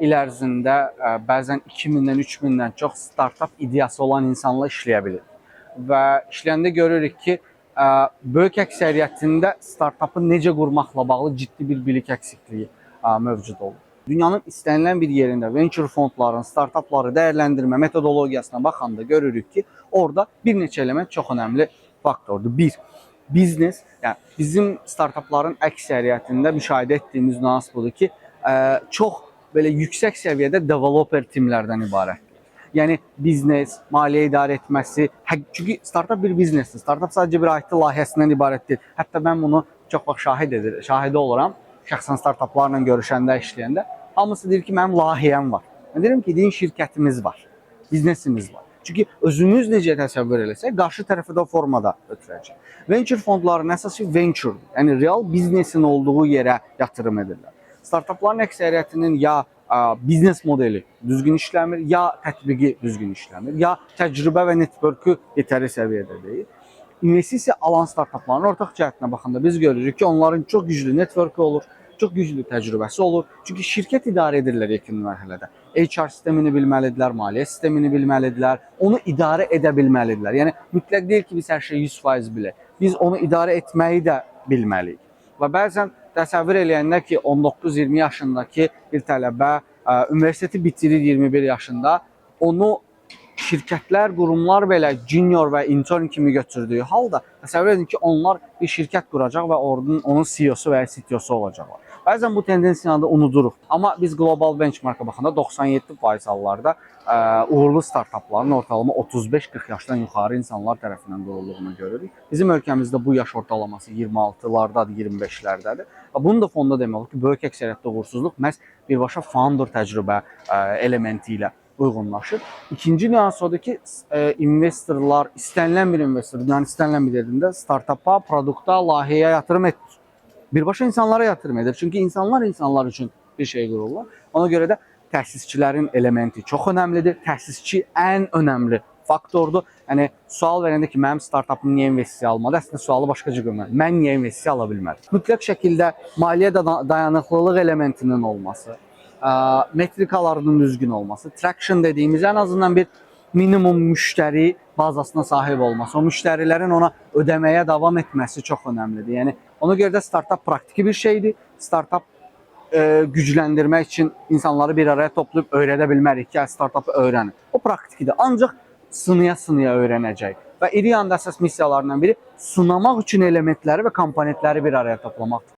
il ərzində bəzən 2000-dən 3000-dən çox startup ideyası olan insanla işləyə bilir. Və işləyəndə görürük ki, böyük əksəriyyətində startupı necə qurmaqla bağlı ciddi bir bilik əksikliyi mövcud olur. Dünyanın istənilən bir yerində venture fondların, startupları dəyərləndirmə metodologiyasına baxanda görürük ki, orada bir neçə element çox önəmli faktordur. Bir, biznes, yəni bizim startupların əksəriyyətində müşahidə etdiyimiz nüans budur ki, çox belə yüksək səviyyədə developer timlərdən ibarətdir. Yəni biznes, maliyyə idarə etməsi, çünki startup bir biznesdir. Startup sadəcə bir IT layihəsindən ibarət deyil. Hətta mən bunu çox vaxt şahidi oluram. Şəxsən startuplarla görüşəndə, işləyəndə hamısı deyir ki, mənim layihəm var. Mən deyirəm ki, deyin şirkətimiz var, biznesimiz var. Çünki özünüz necə təsəvvür eləsək, qarşı tərəfə də formada ötürəcək. Venture fondların əsası venture, yəni real biznesin olduğu yerə yatırım edirlər. Startupların əksəriyyətinin ya biznes modeli düzgün işləmir, ya tətbiqi düzgün işləmir, ya təcrübə və networku yetərli səviyyədə deyil. İnvestisiya alan startupların ortaq cəhətinə baxanda biz görürük ki, onların çox güclü networku olur, çox güclü təcrübəsi olur. Çünki şirkət idarə edirlər yekun mərhələdə. HR sistemini bilməlidirlər, maliyyə sistemini bilməlidirlər, onu idarə edə bilməlidirlər. Yəni mütləq deyil ki, biz hər şey 100% bilək. Biz onu idarə etməyi də bilməliyik. Və bəzən təsəvvür eləyəndə ki, 19-20 yaşındakı bir tələbə universiteti bitirir 21 yaşında, onu şirkətlər, qurumlar belə junior və intern kimi götürdüyü halda təsəvvür edin ki, onlar bir şirkət quracaq və onun CEO-su və ya CTO-su olacaqlar. Bəzən bu tendensiyanı da unuduruq. Amma biz qlobal benchmarka baxanda 97% hallarda uğurlu startupların ortalama 35-40 yaşdan yuxarı insanlar tərəfindən qurulduğunu görürük. Bizim ölkəmizdə bu yaş ortalaması 26-lardadır, 25-lərdədir. Bunun da fonunda demək olur ki, böyük əksəriyyətdə uğursuzluq məhz birbaşa founder təcrübə elementi ilə uyğunlaşır. İkinci nüans odur ki, investorlar, istənilən bir investor, yəni istənilən bir yerində startupa, produkta, layihəyə yatırım etmir. Birbaşa insanlara yatırım edir. Çünki insanlar üçün bir şey qururlar. Ona görə də təsisçilərin elementi çox önəmlidir. Təsisçi ən önəmli faktordur. Yəni, sual verəndə ki, mənim startupım niyə investisiya almadı? Əslində, sualı başqa cür görmək. Mən niyə investisiya ala bilmədim? Mütləq şəkildə maliyyə dayanıqlılıq elementinin olması, metrikalarının düzgün olması, traction dediyimiz ən azından bir minimum müştəri bazasına sahib olması, o müştərilərin ona ödəməyə davam etməsi çox önəmlidir. Yəni, ona görə də startup praktiki bir şeydir. Startup gücləndirmək üçün insanları bir araya toplayıb öyrədə bilmərik ki, startupı öyrənin. O praktikidir. Ancaq sınaya-sınaya öyrənəcək. Və İRIA'nın əsas missiyalarından biri sınamaq üçün elementləri və komponentləri bir araya toplamaqdır.